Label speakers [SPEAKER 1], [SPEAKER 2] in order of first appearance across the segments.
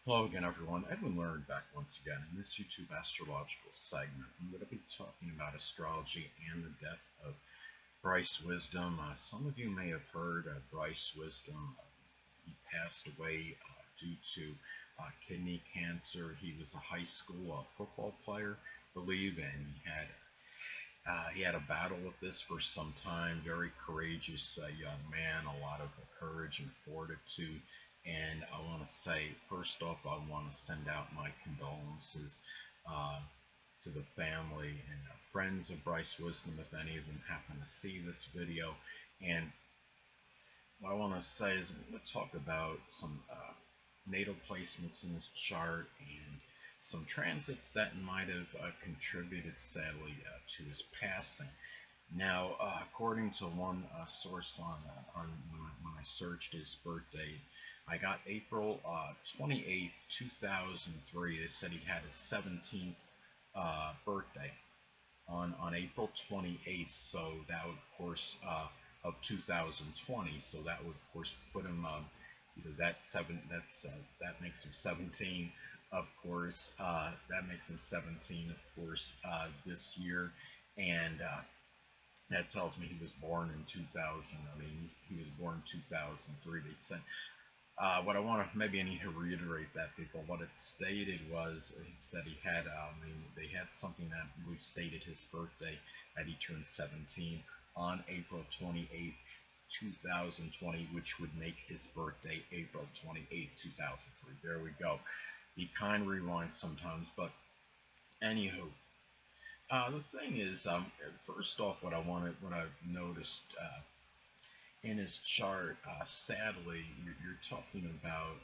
[SPEAKER 1] Hello again, everyone. Edwin Learnard back once again in this YouTube astrological segment. I'm going to be talking about astrology and the death of Bryce Wisdom. Some of you may have heard Bryce Wisdom. He passed away due to kidney cancer. He was a high school football player, I believe, and he had a battle with this for some time. Very courageous young man, a lot of courage and fortitude. And I want to say, first off, I want to send out my condolences uh, to the family and friends of Bryce Wisdom, if any of them happen to see this video. And what I want to say is, I'm going to talk about some natal placements in this chart and some transits that might have contributed, sadly, to his passing. Now, according to one source on when I searched his birthday, I got April 28th, 2003. They said he had his 17th birthday on April 28th. So that would, of course, of 2020. So that would, of course, put him, that makes him 17. Of course, that makes him 17. Of course, this year, and that tells me he was born in 2000. I mean, he was born in 2003. They said, what I want to, maybe I need to reiterate that, people. What it stated was, it said he had, they had something that we stated his birthday, that he turned 17 on April 28th, 2020, which would make his birthday April 28th, 2003. There we go. He kind of rewinds sometimes, but anywho, the thing is, first off, what I noticed in his chart, sadly, you're talking about.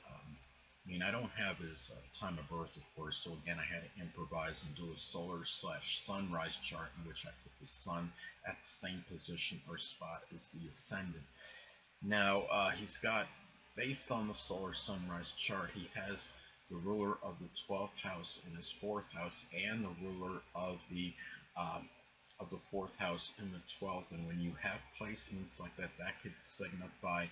[SPEAKER 1] I mean, I don't have his time of birth, of course, so again, I had to improvise and do a solar/sunrise chart in which I put the sun at the same position or spot as the ascendant. Now, he's got, based on the solar sunrise chart, he has the ruler of the 12th house in his fourth house and the ruler um, of the fourth house in the 12th. And when you have placements like that, that could signify,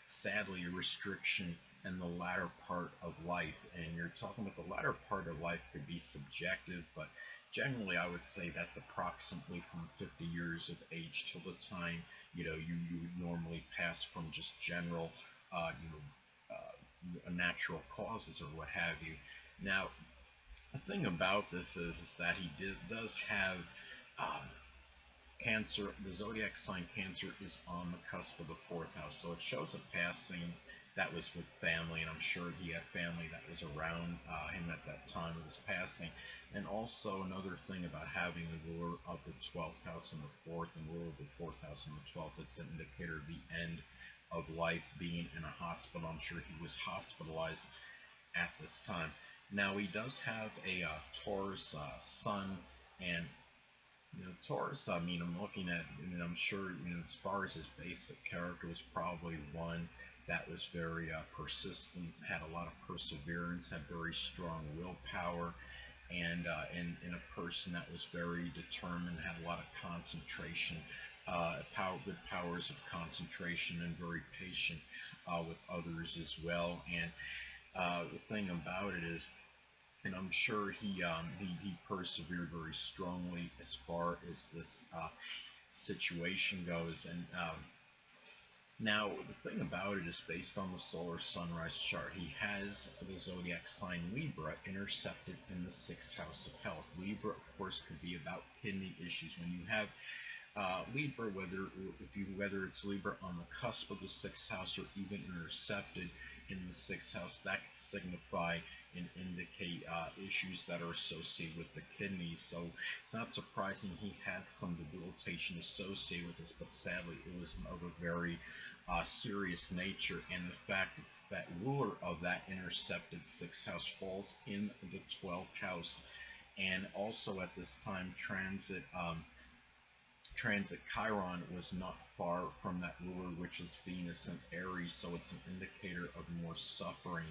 [SPEAKER 1] sadly, a restriction in the latter part of life. And you're talking about the latter part of life could be subjective, but generally I would say that's approximately from 50 years of age till the time you would normally pass from just general natural causes or what have you. Now, the thing about this is that does have um, Cancer. The zodiac sign Cancer is on the cusp of the fourth house, so it shows a passing that was with family, and I'm sure he had family that was around him at that time of his passing. And also another thing about having the ruler of the 12th house in the fourth and ruler of the fourth house in the 12th, it's an indicator of the end of life, being in a hospital. I'm sure he was hospitalized at this time. Now he does have a Taurus sun, and Taurus, I mean, I'm looking at, I mean, I'm sure, as far as his basic character, was probably one that was very persistent, had a lot of perseverance, had very strong willpower, and a person that was very determined, had a lot of concentration, good powers of concentration, and very patient with others as well. And the thing about it is, and I'm sure he persevered very strongly as far as this situation goes. And now the thing about it is, based on the solar sunrise chart, he has the zodiac sign Libra intercepted in the sixth house of health. Libra, of course, could be about kidney issues. When you have Libra, whether it's Libra on the cusp of the sixth house or even intercepted in the sixth house, that could signify and indicate issues that are associated with the kidneys. So it's not surprising he had some debilitation associated with this, but sadly it was of a very serious nature. And the fact that ruler of that intercepted sixth house falls in the 12th house, and also at this time transit Chiron was not far from that ruler, which is Venus and Aries, so it's an indicator of more suffering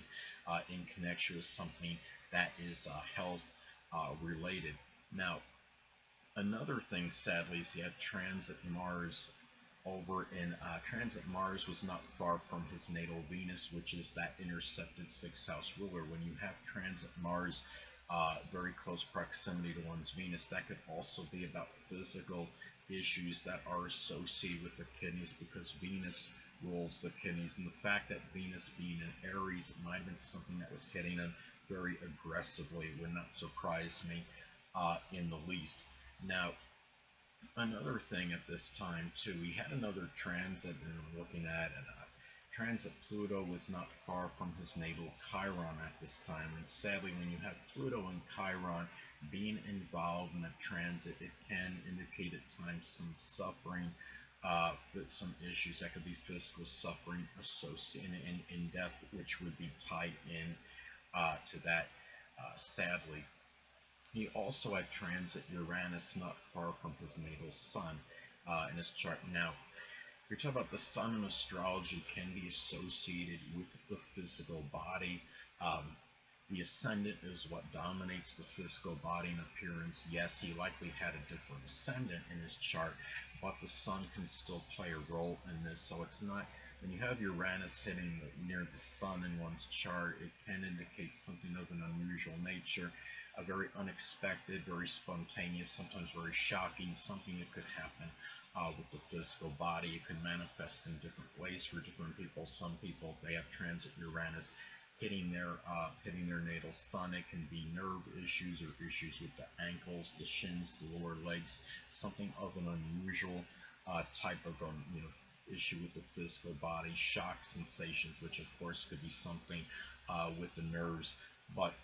[SPEAKER 1] in connection with something that is health related. Now, another thing, sadly, is you had transit Mars over in transit Mars was not far from his natal Venus, which is that intercepted sixth house ruler. When you have transit Mars, very close proximity to one's Venus, that could also be about physical issues that are associated with the kidneys, because Venus rules the kidneys. And the fact that Venus being in Aries, it might have been something that was hitting him very aggressively. It would not surprise me in the least. Now, another thing at this time too, we had another transit that we're looking at, and transit Pluto was not far from his natal Chiron at this time. And sadly, when you have Pluto and Chiron being involved in a transit, it can indicate at times some suffering, some issues that could be physical suffering associated in death, which would be tied in to that, sadly. He also had transit Uranus not far from his natal sun in his chart. Now, you're talking about the sun in astrology can be associated with the physical body. The ascendant is what dominates the physical body and appearance. Yes, he likely had a different ascendant in his chart, but the sun can still play a role in this. So it's not, when you have Uranus sitting near the sun in one's chart, it can indicate something of an unusual nature, a very unexpected, very spontaneous, sometimes very shocking, something that could happen with the physical body. It can manifest in different ways for different people. Some people, they have transit Uranus hitting their natal sun. It can be nerve issues or issues with the ankles, the shins, the lower legs, something of an unusual type of issue with the physical body, shock sensations, which of course could be something with the nerves. But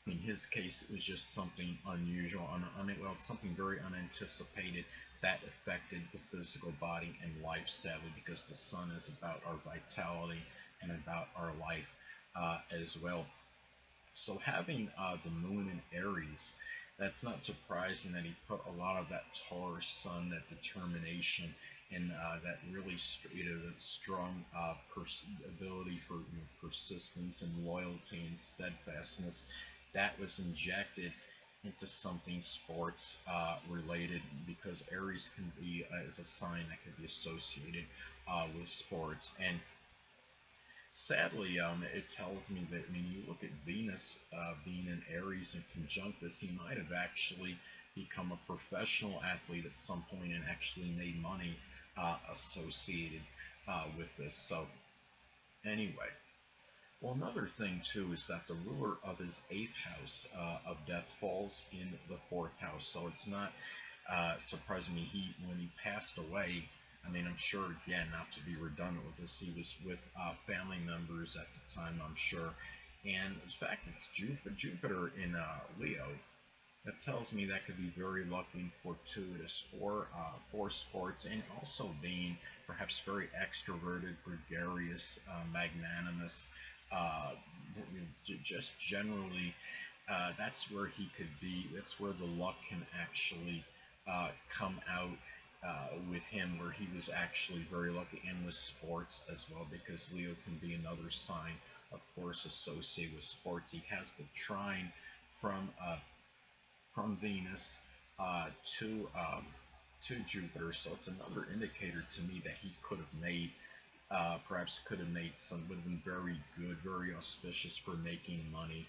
[SPEAKER 1] in his case, it was just something unusual, well, something very unanticipated that affected the physical body and life, sadly, because the sun is about our vitality and about our life as well. So having the moon in Aries, that's not surprising that he put a lot of that Taurus sun, that determination, and that really strong ability for persistence and loyalty and steadfastness, that was injected into something sports related, because Aries can be is a sign that can be associated with sports. And sadly, it tells me that when you look at Venus being in Aries and conjunct this, he might have actually become a professional athlete at some point and actually made money associated with this. So anyway, well, another thing too is that the ruler of his 8th house of death falls in the 4th house. So it's not surprising me, when he passed away, I mean, I'm sure, again, not to be redundant with this, he was with family members at the time, I'm sure. And in fact, it's Jupiter in Leo. That tells me that could be very lucky and fortuitous for sports, and also being perhaps very extroverted, gregarious, magnanimous, just generally, that's where he could be. That's where the luck can actually come out with him, where he was actually very lucky, and with sports as well, because Leo can be another sign, of course, associated with sports. He has the trine from Venus to Jupiter, so it's another indicator to me that he could have made, perhaps could have made some, would have been very good, very auspicious for making money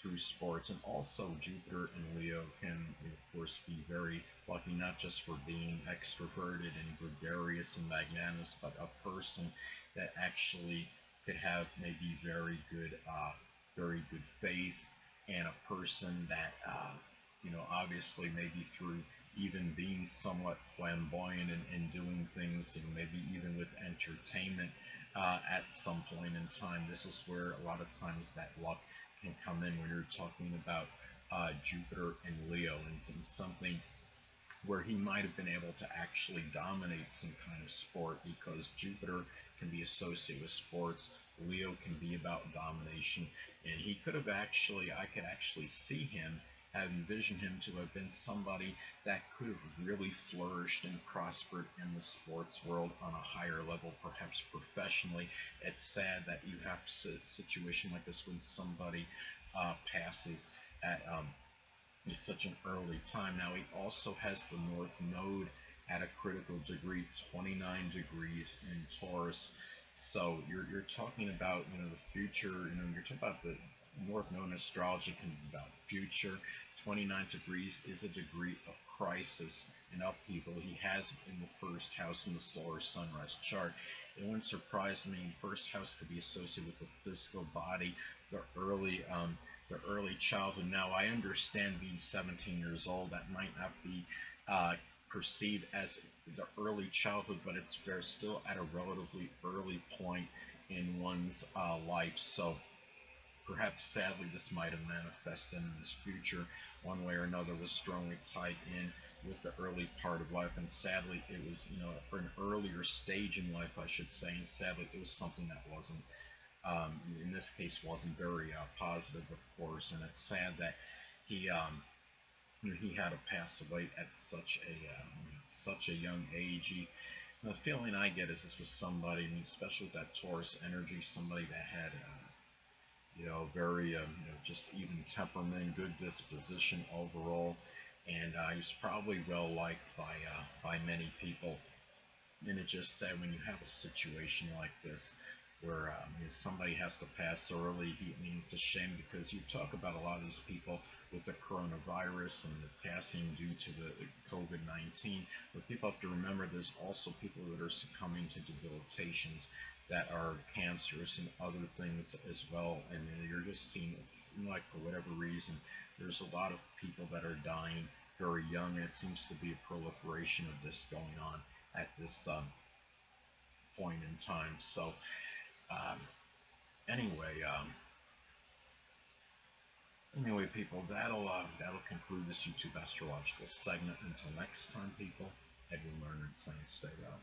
[SPEAKER 1] through sports. And also Jupiter and Leo can, of course, be very lucky, not just for being extroverted and gregarious and magnanimous, but a person that actually could have maybe very good faith, and a person that obviously maybe through even being somewhat flamboyant and doing things, maybe even with entertainment at some point in time. This is where a lot of times that luck can come in when you're talking about Jupiter and Leo, and something where he might have been able to actually dominate some kind of sport, because Jupiter can be associated with sports, Leo can be about domination, and he could have actually, I could actually see him, have envisioned him to have been somebody that could have really flourished and prospered in the sports world on a higher level, perhaps professionally. It's sad that you have a situation like this when somebody passes at such an early time. Now, he also has the North Node at a critical degree, 29 degrees in Taurus. So you're talking about, you know, the future. You know, you're talking about the North Node astrology can be about the future. 29 degrees is a degree of crisis and upheaval. He has it in the first house in the solar sunrise chart. It wouldn't surprise me. First house could be associated with the physical body, the early childhood. Now, I understand being 17 years old, that might not be perceived as the early childhood, but they're still at a relatively early point in one's life. So perhaps sadly this might have manifested in this future one way or another, was strongly tied in with the early part of life, and sadly it was, you know, for an earlier stage in life, I should say, and sadly it was something that wasn't, in this case, wasn't very positive, of course, and it's sad that he, you know, he had to pass away at such a young age. The feeling I get is this was somebody, I mean, especially with that Taurus energy, somebody that had, you know, very, you know, just even temperament, good disposition overall, and he was probably well liked by many people. And it just said, when you have a situation like this where you know, somebody has to pass early, I mean, it's a shame, because you talk about a lot of these people with the coronavirus and the passing due to the COVID-19, but people have to remember there's also people that are succumbing to debilitations that are cancerous and other things as well, and you're just seeing, it's like, for whatever reason, there's a lot of people that are dying very young, and it seems to be a proliferation of this going on at this point in time. So um, anyway, anyway, people, that'll conclude this YouTube astrological segment. Until next time, people. Edwin Learnard saying, stay well.